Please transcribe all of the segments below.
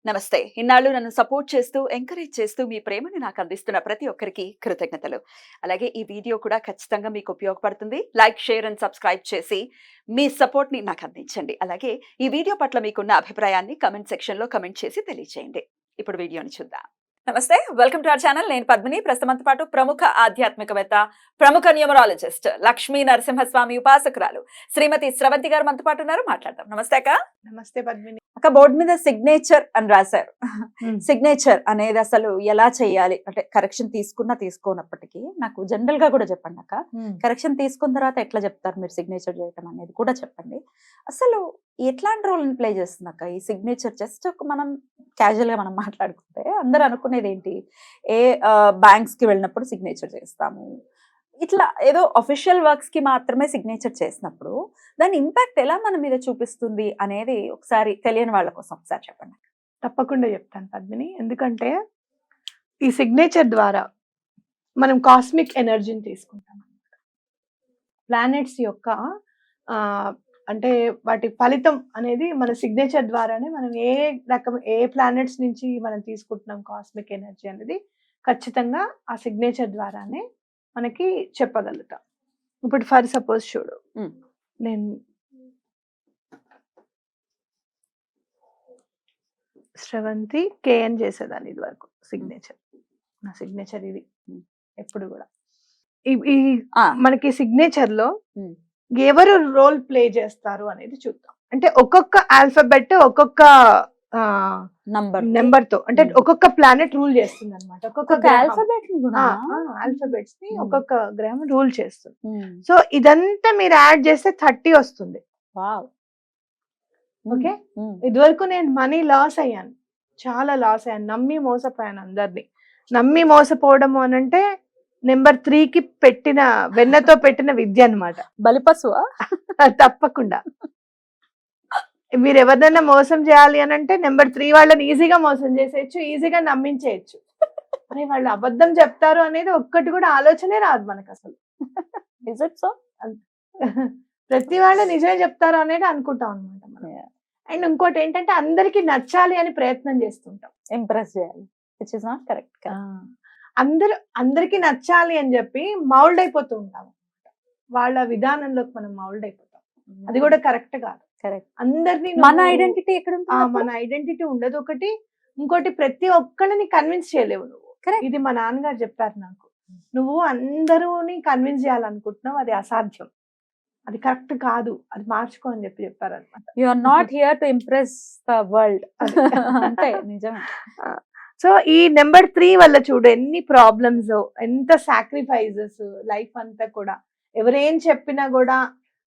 నమస్తే. ఇన్నాళ్ళు నన్ను సపోర్ట్ చేస్తూ, ఎంకరేజ్ చేస్తూ మీ ప్రేమని నాకు అందిస్తున్న ప్రతి ఒక్కరికి కృతజ్ఞతలు. అలాగే ఈ వీడియో కూడా ఖచ్చితంగా మీకు ఉపయోగపడుతుంది. లైక్, షేర్ అండ్ సబ్స్క్రైబ్ చేసి మీ సపోర్ట్‌ని నాకు అందించండి. అలాగే ఈ వీడియో పట్ల మీకున్న అభిప్రాయాన్ని కామెంట్ సెక్షన్‌లో కామెంట్ చేసి తెలియజేయండి. ఇప్పుడు వీడియోని చూద్దాం. నమస్తే. Welcome to our channel. నేను పద్మిని. ప్రస్తుతంతో పాటు ప్రముఖ ఆధ్యాత్మికవేత్త, ప్రముఖ న్యూమరాలజిస్ట్, లక్ష్మీ నరసింహస్వామి ఉపాసకురాలు శ్రీమతి స్రవంతి గారు మనతో పాటు ఉన్నారు. మాట్లాడదాం. నమస్తే అక్క. నమస్తే పద్మిని. అక్క, బోర్డు మీద సిగ్నేచర్ అని రాశారు. సిగ్నేచర్ అనేది అసలు ఎలా చేయాలి అంటే కరెక్షన్ తీసుకున్నా తీసుకోనప్పటికీ నాకు జనరల్ గా కూడా చెప్పండి అక్క. కరెక్షన్ తీసుకున్న తర్వాత ఎట్లా చెప్తారు మీరు సిగ్నేచర్ చేయటం అనేది కూడా చెప్పండి. అసలు ఎట్లాంటి రోల్ ప్లే చేస్తుంది అక్క ఈ సిగ్నేచర్? జస్ట్ మనం క్యాజువల్ గా మనం మాట్లాడుకుంటే అందరూ అనుకునేది ఏంటి, ఏ బ్యాంక్స్ కి వెళ్ళినప్పుడు సిగ్నేచర్ చేస్తాము, ఇట్లా ఏదో అఫీషియల్ వర్క్స్ కి మాత్రమే సిగ్నేచర్ చేసినప్పుడు దాని ఇంపాక్ట్ ఎలా మన మీద చూపిస్తుంది అనేది ఒకసారి తెలియని వాళ్ళ కోసం ఒకసారి చెప్పండి. తప్పకుండా చెప్తాను పద్మిని. ఎందుకంటే ఈ సిగ్నేచర్ ద్వారా మనం కాస్మిక్ ఎనర్జీని తీసుకుంటాం అన్నమాట. ప్లానెట్స్ యొక్క అంటే వాటి ఫలితం అనేది మన సిగ్నేచర్ ద్వారానే మనం ఏ ప్లానెట్స్ నుంచి మనం తీసుకుంటున్నాం కాస్మిక్ ఎనర్జీ అనేది ఖచ్చితంగా ఆ సిగ్నేచర్ ద్వారానే మనకి చెప్పగలుగుతాం. ఇప్పుడు ఫర్ సపోజ్ చూడు, నేను శ్రవంతి కేఎన్ చేసేదాన్ని ఇది వరకు సిగ్నేచర్. నా సిగ్నేచర్ ఇది ఎప్పుడు కూడా మనకి సిగ్నేచర్ లో ఎవరు రోల్ ప్లే చేస్తారు అనేది చూద్దాం. అంటే ఒక్కొక్క ఆల్ఫాబెట్ ఒక్కొక్క నెంబర్ తో అంటే ఒక్కొక్క ప్లానెట్ రూల్ చేస్తుంది అనమాట. ఒక్కొక్క ఆల్ఫాబెట్స్ ని ఒక్కొక్క గ్రహం రూల్ చేస్తుంది. సో ఇదంతా మీరు యాడ్ చేస్తే 30 వస్తుంది. ఓకే, ఇదివరకు నేను మనీ లాస్ అయ్యాను, చాలా లాస్ అయ్యాను, నమ్మి మోసపోయాను. అందరినీ నమ్మి మోసపోవడము అనంటే నెంబర్ 3కి పెట్టిన వెన్నతో పెట్టిన విద్య అనమాట. బలిపశువా? తప్పకుండా. మీరు ఎవరినైనా మోసం చేయాలి అని అంటే నెంబర్ 3 వాళ్ళని ఈజీగా మోసం చేసేయచ్చు, ఈజీగా నమ్మించేయచ్చు. అని వాళ్ళు అబద్ధం చెప్తారు అనేది ఒక్కటి కూడా ఆలోచనే రాదు మనకు అసలు. ప్రతి వాళ్ళు నిజమే చెప్తారు అనేది అనుకుంటాం అనమాట మనం. అండ్ ఇంకోటి ఏంటంటే అందరికి నచ్చాలి అని ప్రయత్నం చేస్తుంటాం, ఇంప్రెస్ చేయాలి. Which is not correct. అందరికి నచ్చాలి అని చెప్పి మౌల్డ్ అయిపోతూ ఉంటాం, వాళ్ళ విధానంలోకి మనం మౌల్డ్ అయిపోతాం. అది కూడా కరెక్ట్ కాదు. అందరినీ మన ఐడెంటిటీ ఎక్కడ మన ఐడెంటిటీ ఉండదు ఒకటి. ఇంకోటి ప్రతి ఒక్కరిని కన్విన్స్ చేయలేవు నువ్వు. ఇది మా నాన్నగారు చెప్పారు నాకు, నువ్వు అందరూని కన్విన్స్ చేయాలనుకుంటున్నావు, అది అసాధ్యం, అది కరెక్ట్ కాదు, అది మార్చుకో అని చెప్పారు అనమాట. You are not here to impress the world. అంతే, నిజమే. సో ఈ నెంబర్ 3 వల్ల చూడు ఎన్ని ప్రాబ్లమ్స్, ఎంత సాక్రిఫైజెస్, లైఫ్ అంతా కూడా ఎవరేం చెప్పినా కూడా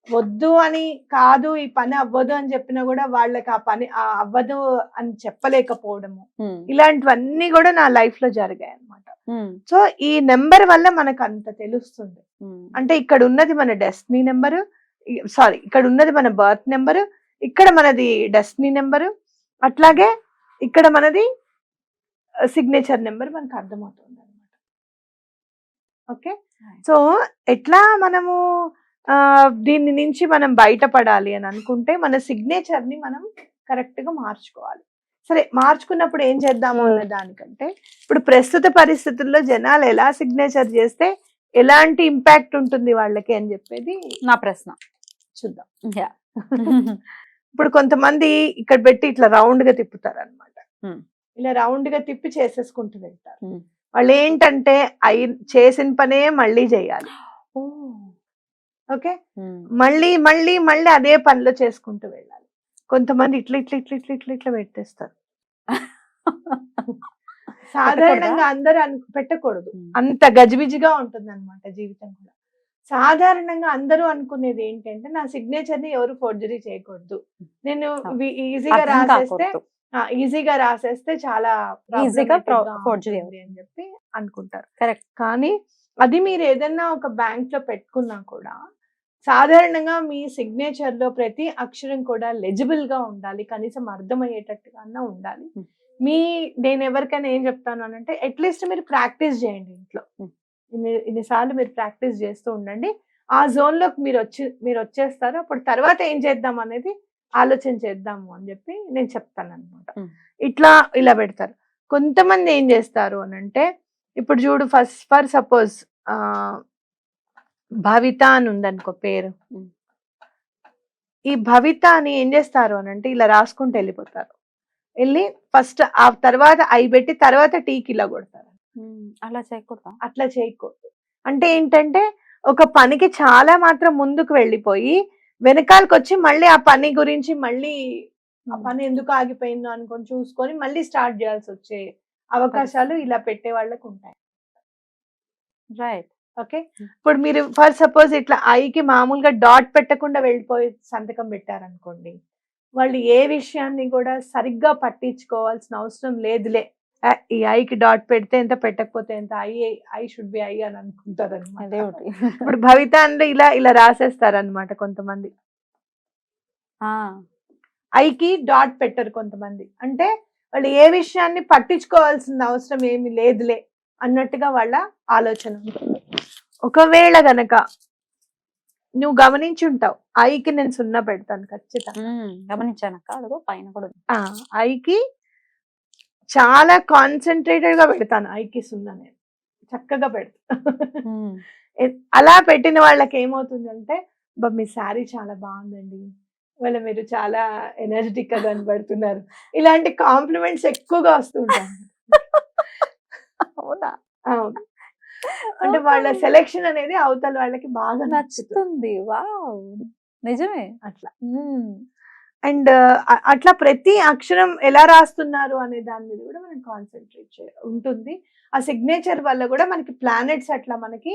వద్దు అని కాదు, ఈ పని అవ్వదు అని చెప్పినా కూడా వాళ్ళకి ఆ పని అవ్వదు అని చెప్పలేకపోవడము, ఇలాంటివన్నీ కూడా నా లైఫ్ లో జరిగాయి అనమాట. సో ఈ నెంబర్ వల్ల మనకు అంత తెలుస్తుంది. అంటే ఇక్కడ ఉన్నది మన డెస్టినీ నెంబరు, సారీ ఇక్కడ ఉన్నది మన బర్త్ నెంబరు, ఇక్కడ మనది డెస్టినీ నెంబరు, అట్లాగే ఇక్కడ మనది సిగ్నేచర్ నెంబర్ మనకు అర్థమవుతుంది అనమాట. ఓకే, సో ఎట్లా మనము దీని నుంచి మనం బయటపడాలి అని అనుకుంటే మన సిగ్నేచర్ ని మనం కరెక్ట్ గా మార్చుకోవాలి. సరే, మార్చుకున్నప్పుడు ఏం చేద్దాము అనే దానికంటే ఇప్పుడు ప్రస్తుత పరిస్థితుల్లో జనాలు ఎలా సిగ్నేచర్ చేస్తే ఎలాంటి ఇంపాక్ట్ ఉంటుంది వాళ్ళకి అని చెప్పేది నా ప్రశ్న. చూద్దాం. ఇప్పుడు కొంతమంది ఇక్కడ పెట్టి ఇట్లా రౌండ్ గా తిప్పుతారు అనమాట. ఇలా రౌండ్ గా తిప్పి చేసేసుకుంటూ వెళ్తారు. వాళ్ళు ఏంటంటే చేసిన పనే మళ్ళీ చేయాలి. ఓకే, మళ్ళీ మళ్ళీ మళ్ళీ అదే పనిలో చేసుకుంటూ వెళ్ళాలి. కొంతమంది ఇట్లా ఇట్లా ఇట్లా ఇట్లా ఇట్లా ఇట్లా పెట్టేస్తారు. సాధారణంగా అందరూ పెట్టకూడదు, అంత గజిబిజిగా ఉంటుంది అనమాట జీవితం కూడా. సాధారణంగా అందరూ అనుకునేది ఏంటంటే నా సిగ్నేచర్ ని ఎవరు ఫోర్జరీ చేయకూడదు, నేను ఈజీగా రాసేస్తే చాలా అని చెప్పి అనుకుంటారు. కరెక్ట్. కానీ అది మీరు ఏదైనా ఒక బ్యాంక్ లో పెట్టుకున్నా కూడా సాధారణంగా మీ సిగ్నేచర్ లో ప్రతి అక్షరం కూడా లెజిబుల్ గా ఉండాలి, కనీసం అర్థమయ్యేటట్టుగా ఉండాలి. నేను ఎవరికైనా ఏం చెప్తాను అంటే అట్లీస్ట్ మీరు ప్రాక్టీస్ చేయండి ఇంట్లో. ఇన్నిసార్లు మీరు ప్రాక్టీస్ చేస్తూ ఉండండి. ఆ జోన్ లోకి మీరు వచ్చేస్తారు. అప్పుడు తర్వాత ఏం చేద్దాం అనేది ఆలోచన చేద్దాము అని చెప్పి నేను చెప్తాను అనమాట. Hmm. ఇట్లా ఇలా పెడతారు. కొంతమంది ఏం చేస్తారు అని అంటే, ఇప్పుడు చూడు ఫర్ సపోజ్ భవిత అని ఉందనుకో పేరు. Hmm. ఈ భవిత అని ఏం చేస్తారు అని అంటే ఇలా రాసుకుంటూ వెళ్ళిపోతారు. వెళ్ళి ఫస్ట్ ఆ తర్వాత ఐ పెట్టి తర్వాత టీకి ఇలా కొడతారు. అలా చేయకూడదా? అట్లా చేయకూడదు. అంటే ఏంటంటే ఒక పనికి చాలా మాత్రం ముందుకు వెళ్ళిపోయి వెనకాలకు వచ్చి మళ్ళీ ఆ పని గురించి మళ్ళీ ఆ పని ఎందుకు ఆగిపోయిందో అనుకొని చూసుకొని మళ్ళీ స్టార్ట్ చేయాల్సి వచ్చే అవకాశాలు ఇలా పెట్టే వాళ్ళకు ఉంటాయి. రైట్. ఓకే, ఇప్పుడు మీరు ఫర్ సపోజ్ ఇట్లా ఐకి మామూలుగా డాట్ పెట్టకుండా వెళ్ళిపోయి సంతకం పెట్టారనుకోండి, వాళ్ళు ఏ విషయాన్ని కూడా సరిగ్గా పట్టించుకోవాల్సిన అవసరం లేదులే, ఈ ఐకి డాట్ పెడితే ఎంత పెట్టకపోతే ఎంత, ఐ షుడ్ బి ఐ అని అనుకుంటారు అనమాట. అదేమిటి? ఇప్పుడు భవిత అంటే ఇలా ఇలా రాసేస్తారు అనమాట కొంతమంది. ఐకి డాట్ పెట్టరు కొంతమంది, అంటే వాళ్ళు ఏ విషయాన్ని పట్టించుకోవాల్సిన అవసరం ఏమి లేదులే అన్నట్టుగా వాళ్ళ ఆలోచన ఉంటుంది. ఒకవేళ గనక నువ్వు గమనించి ఉంటావు, ఐకి నేను 0 పెడతాను ఖచ్చితంగా. గమనించానక్క, అదిగో పైన కూడా ఉంది. ఐకి చాలా కాన్సన్ట్రేటెడ్ గా పెడతాను, ఐకి 0 నేను చక్కగా పెడతాను. అలా పెట్టిన వాళ్ళకి ఏమవుతుందంటే, మీ శారీ చాలా బాగుందండి, వాళ్ళ మీరు చాలా ఎనర్జెటిక్ గా కనబడుతున్నారు, ఇలాంటి కాంప్లిమెంట్స్ ఎక్కువగా వస్తుంటాయి. అవునా? అవును, అంటే వాళ్ళ సెలెక్షన్ అనేది అవతల వాళ్ళకి బాగా నచ్చుతుంది. వావ్, నిజమే అట్లా. అండ్ అట్లా ప్రతి అక్షరం ఎలా రాస్తున్నారు అనే దాని మీద కూడా మనం కాన్సన్ట్రేట్ ఉంటుంది. ఆ సిగ్నేచర్ వల్ల కూడా మనకి ప్లానెట్స్ అట్లా మనకి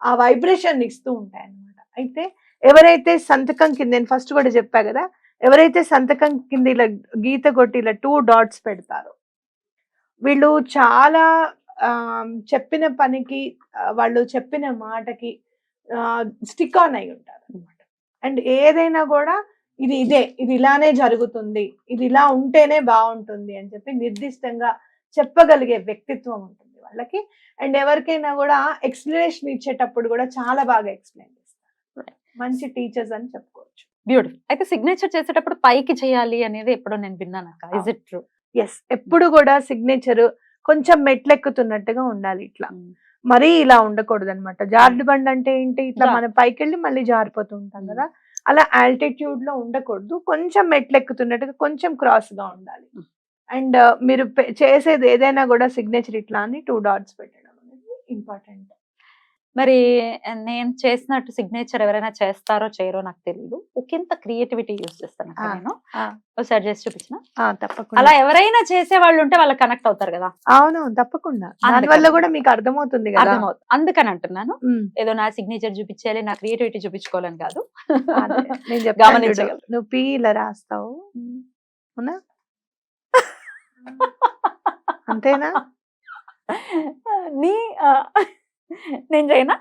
ఆ వైబ్రేషన్ ఇస్తూ ఉంటాయి అన్నమాట. అయితే ఎవరైతే సంతకం కింద, నేను ఫస్ట్ కూడా చెప్పా కదా, ఎవరైతే సంతకం కింద ఇలా గీత కొట్టి ఇలా 2 డాట్స్ పెడతారో వీళ్ళు చాలా చెప్పిన పనికి, వాళ్ళు చెప్పిన మాటకి స్టిక్ ఆన్ అయి ఉంటారు అనమాట. అండ్ ఏదైనా కూడా ఇది ఇలానే జరుగుతుంది, ఇది ఇలా ఉంటేనే బాగుంటుంది అని చెప్పి నిర్దిష్టంగా చెప్పగలిగే వ్యక్తిత్వం ఉంటుంది వాళ్ళకి. అండ్ ఎవరికైనా కూడా ఎక్స్ప్లెనేషన్ ఇచ్చేటప్పుడు కూడా చాలా బాగా ఎక్స్ప్లెయిన్ చేస్తారు, మంచి టీచర్స్ అని చెప్పుకోవచ్చు. బ్యూటిఫుల్. అయితే సిగ్నేచర్ చేసేటప్పుడు పైకి చేయాలి అనేది ఎప్పుడో నేను విన్నాను అక్క, ఇస్ ఇట్ ట్రూ? ఎస్, ఎప్పుడు కూడా సిగ్నేచర్ కొంచెం మెట్లెక్కుతున్నట్టుగా ఉండాలి, ఇట్లా మరీ ఇలా ఉండకూడదు అనమాట. జారుడు బండ అంటే ఏంటి, ఇట్లా మనం పైకి వెళ్ళి మళ్ళీ జారిపోతూ ఉంటాం కదా, అలా ఆల్టిట్యూడ్ లో ఉండకూడదు, కొంచెం మెట్లెక్కుతున్నట్టుగా కొంచెం క్రాస్ గా ఉండాలి. అండ్ మీరు చేసేది ఏదైనా కూడా సిగ్నేచర్ ఇట్లా అని 2 డాట్స్ పెట్టడం అనేది ఇంపార్టెంట్. మరి నేను చేసినట్టు సిగ్నేచర్ ఎవరైనా చేస్తారో చేయరో నాకు తెలియదు, ఒకంత క్రియేటివిటీ యూజ్ చేస్తాను నేను. ఒకసారి చేసి చూపించిన తప్పకుండా. అలా ఎవరైనా చేసే వాళ్ళు ఉంటే వాళ్ళకి కనెక్ట్ అవుతారు కదా. అవును, తప్పకుండా. దానివల్ల కూడా మీకు అర్థమవుతుంది కదా. అర్థమవుతుంది, అందుకని అంటున్నాను. ఏదో నా సిగ్నేచర్ చూపించాలి, నా క్రియేటివిటీ చూపించుకోవాలని కాదు. గమనించగలరు. నువ్వు పి ఇలా రాస్తావు, అవునా? అంతేనా? నీ నేను చేయనా?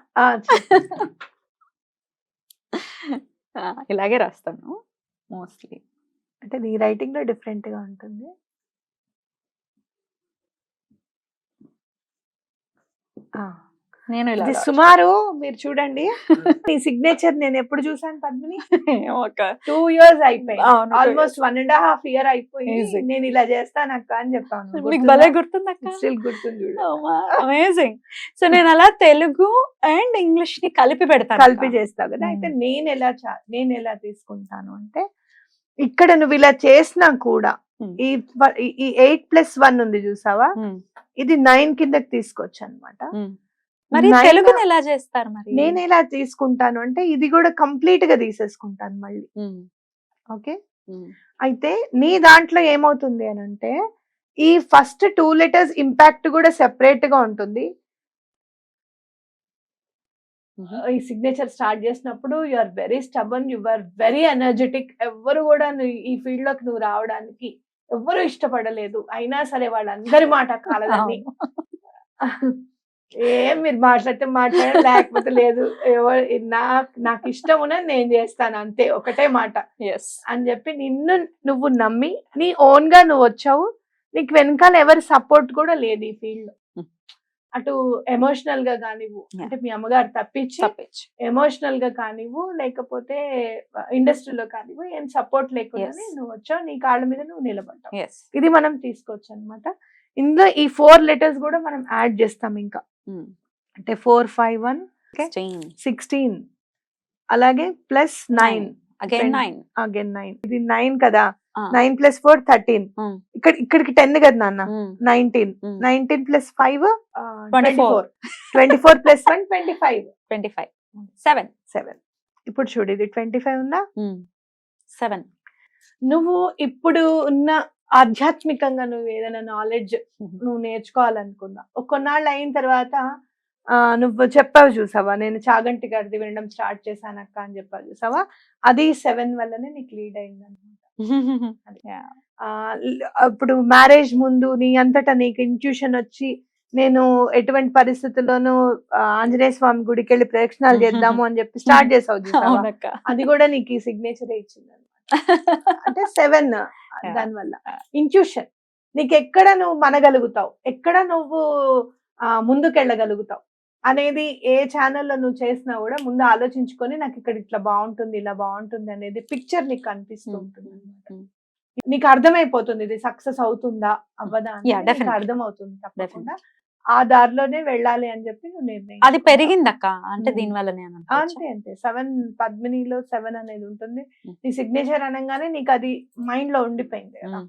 ఇలాగే రాస్తాను మోస్ట్లీ. అంటే నీ రైటింగ్ లో డిఫరెంట్ గా ఉంటుంది. నేను ఇది సుమారు మీరు చూడండి, ఈ సిగ్నేచర్ నేను ఎప్పుడు చూసాను పద్మిని, ఒక 2 years అయిపోయింది, ఆల్మోస్ట్ 1.5 year అయిపోయింది. నేను ఇలా చేస్తాను అక్క అని చెప్పాను. మీకు భలే గుర్తుంది అక్క, స్టిల్ గుర్తుంది. అమేజింగ్. సో నేను అలా తెలుగు అండ్ ఇంగ్లీష్ ని కలిపి పెడతాను, కలిపి చేస్తావు కదా. అయితే నేను ఎలా తీసుకుంటాను అంటే, ఇక్కడ నువ్వు ఇలా చేసినా కూడా ఈ 8+1 ఉంది చూసావా, ఇది 9 కిందకి తీసుకోవచ్చు అనమాట. మరి తెలుగుని ఎలా చేస్తారు? మరి నేను ఎలా తీసుకుంటాను అంటే, ఇది కూడా కంప్లీట్ గా తీసేసుకుంటాను మళ్ళీ. ఓకే, అయితే నీ దాంట్లో ఏమవుతుంది అని అంటే, ఈ ఫస్ట్ 2 letters ఇంపాక్ట్ కూడా సెపరేట్ గా ఉంటుంది. ఈ సిగ్నేచర్ స్టార్ట్ చేసినప్పుడు you are very stubborn, you are very energetic. ఎవ్వరు కూడా ఈ ఫీల్డ్ లోకి నువ్వు రావడానికి ఎవ్వరు ఇష్టపడలేదు, అయినా సరే వాళ్ళందరి మాట కాలని, మీరు మాట్లాడితే మాట్లాడండి, లేకపోతే లేదు, నాకు ఇష్టం ఉన్నది నేను చేస్తాను అంతే, ఒకటే మాట అని చెప్పి నువ్వు నమ్మి నీ ఓన్ గా నువ్వు వచ్చావు. నీకు వెనకాల ఎవరి సపోర్ట్ కూడా లేదు ఈ ఫీల్డ్ లో. అటు ఎమోషనల్ గా కానివ్వు, Yeah. అంటే మీ అమ్మగారు తప్పించి తప్పించి ఎమోషనల్ గా కానివ్వు, లేకపోతే ఇండస్ట్రీలో కానివ్వు, ఏం సపోర్ట్ లేకుండానే Yes. నువ్వు వచ్చావు, నీ కాళ్ళ మీద నువ్వు నిలబడ్డావు. ఎస్ ఇది మనం తీసుకోవచ్చు అన్నమాట. ఇందులో ఈ 4 లెటర్స్ కూడా మనం యాడ్ చేస్తాం ఇంకా, అంటే 4, 5, 1, 16, అలాగే ప్లస్ 9 అగైన్ 9 అగైన్ 9, ఇది 9 కదా, 9 + 4 13, ఇక్కడికి 10 కదా నాన్న, 19, 19 + 5 24, 24 + 1 25, 25 7 ఇప్పుడు చూడు ఇది 25 ఉందా. 7 నువ్వు ఇప్పుడు ఉన్న ఆధ్యాత్మికంగా నువ్వు ఏదైనా నాలెడ్జ్ నువ్వు నేర్చుకోవాలనుకున్నా, కొన్నాళ్ళు అయిన తర్వాత నువ్వు చెప్పావు చూసావా, నేను చాగంటి గారిది వినడం స్టార్ట్ చేశానక్క అని చెప్పావు చూసావా, అది 7 వల్లనే నీకు లీడ్ అయింది అనమాట. ఇప్పుడు మ్యారేజ్ ముందు నీ అంతటా నీకు ఇంట్యూషన్ వచ్చి, నేను ఎటువంటి పరిస్థితుల్లోనూ ఆంజనేయ స్వామి గుడికి వెళ్ళి ప్రదక్షిణాలు చేద్దాము అని చెప్పి స్టార్ట్ చేసావు చూసావా, అది కూడా నీకు ఈ సిగ్నేచర్ ఇచ్చింది అనమాట. అంటే 7 దానివల్ల ఇంట్యూషన్, నీకు ఎక్కడ నువ్వు మనగలుగుతావు, ఎక్కడ నువ్వు ముందుకెళ్ళగలుగుతావు అనేది, ఏ ఛానల్లో నువ్వు చేసినా కూడా ముందు ఆలోచించుకొని, నాకు ఇక్కడ ఇట్లా బాగుంటుంది, ఇలా బాగుంటుంది అనేది పిక్చర్ నీకు కనిపిస్తూ ఉంటుంది అనమాట. నీకు అర్థమైపోతుంది ఇది సక్సెస్ అవుతుందా అవ్వదా అని అర్థం అవుతుంది తప్పకుండా. ఆ దారిలోనే వెళ్ళాలి అని చెప్పి నువ్వు నిర్ణయం. అది పెరిగింది అక్క, అంటే దీని వల్లనే అంతే అంతే. 7 పద్మినిలో 7 అనేది ఉంటుంది. నీ సిగ్నేచర్ అనగానే నీకు అది మైండ్ లో ఉండిపోయింది కదా,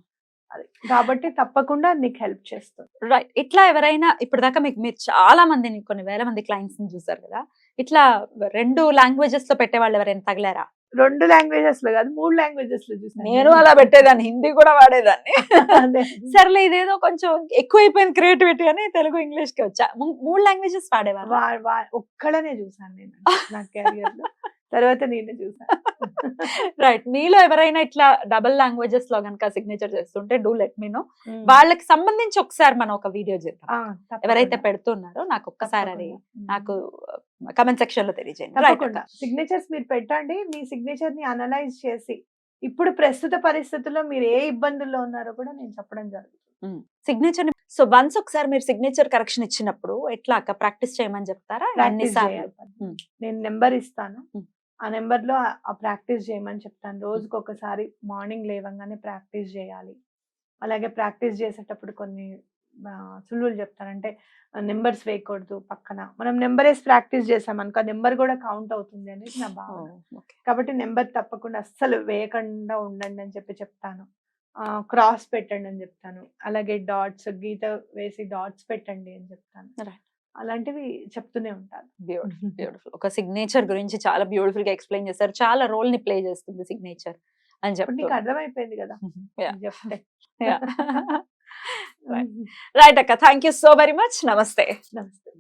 అది కాబట్టి తప్పకుండా నీకు హెల్ప్ చేస్తుంది. రైట్. ఇట్లా ఎవరైనా ఇప్పుడు దాకా మీరు చాలా మందిని, కొన్ని వేల మంది క్లయింట్స్ ని చూసారు కదా, ఇట్లా 2 లాంగ్వేజెస్ లో పెట్టే వాళ్ళు ఎవరైనా తగిలారా? 2 లాంగ్వేజెస్ లో కాదు, 3 లాంగ్వేజెస్ లో చూసాను. నేను అలా పెట్టేదాన్ని, హిందీ కూడా వాడేదాన్ని. సర్లే ఇదేదో కొంచెం ఎక్కువైపోయింది క్రియేటివిటీ అని తెలుగు ఇంగ్లీష్ కి వచ్చా. 3 లాంగ్వేజెస్ వాడేవాళ్ళు. ఒక్కడనే చూసాను నేను నా కెరియర్ లో, తర్వాత నేను చూసాను. రైట్. మీలో ఎవరైనా ఇట్లా డబుల్ లాంగ్వేజెస్ లో గనక సిగ్నేచర్ చేస్తుంటే డూ లెట్ మీ నో. వాళ్ళకి సంబంధించి ఒకసారి మనం ఒక వీడియో చేద్దాం. ఎవరైతే పెడుతున్నారో నాకు ఒక్కసారి అది నాకు కమెంట్ సెక్షన్ లో తెలియజేయండి. సిగ్నేచర్స్ మీరు పెట్టండి, మీ సిగ్నేచర్ ని అనలైజ్ చేసి ఇప్పుడు ప్రస్తుత పరిస్థితుల్లో మీరు ఏ ఇబ్బందుల్లో ఉన్నారో కూడా నేను చెప్పడం జరుగుతుంది. సిగ్నేచర్ ని సో వన్స్ ఒకసారి మీరు సిగ్నేచర్ కరెక్షన్ ఇచ్చినప్పుడు ఎట్లా అక్క ప్రాక్టీస్ చేయమని చెప్తారా? నేను నెంబర్ ఇస్తాను, ఆ నెంబర్ లో ఆ ప్రాక్టీస్ చేయమని చెప్తాను. రోజుకి ఒకసారి మార్నింగ్ లేవంగానే ప్రాక్టీస్ చేయాలి. అలాగే ప్రాక్టీస్ చేసేటప్పుడు కొన్ని సులువులు చెప్తాను, అంటే నెంబర్స్ వేయకూడదు పక్కన. మనం నెంబర్ వేసి ప్రాక్టీస్ చేసాం అనుకో, నెంబర్ కూడా కౌంట్ అవుతుంది అనేది నా భావన. కాబట్టి నెంబర్ తప్పకుండా అస్సలు వేయకుండా ఉండండి అని చెప్పి చెప్తాను. క్రాస్ పెట్టండి అని చెప్తాను. అలాగే డాట్స్, గీత వేసి డాట్స్ పెట్టండి అని చెప్తాను. అలాంటివి చెప్తూనే ఉంటాను. బ్యూటిఫుల్. ఒక సిగ్నేచర్ గురించి చాలా బ్యూటిఫుల్ గా ఎక్స్ప్లెయిన్ చేశారు. చాలా రోల్ ని ప్లే చేస్తుంది సిగ్నేచర్ అని చెప్పి నీకు అర్థమైపోయింది కదా చెప్తే. రైట్ అక్క, thank you so very much. నమస్తే. నమస్తే.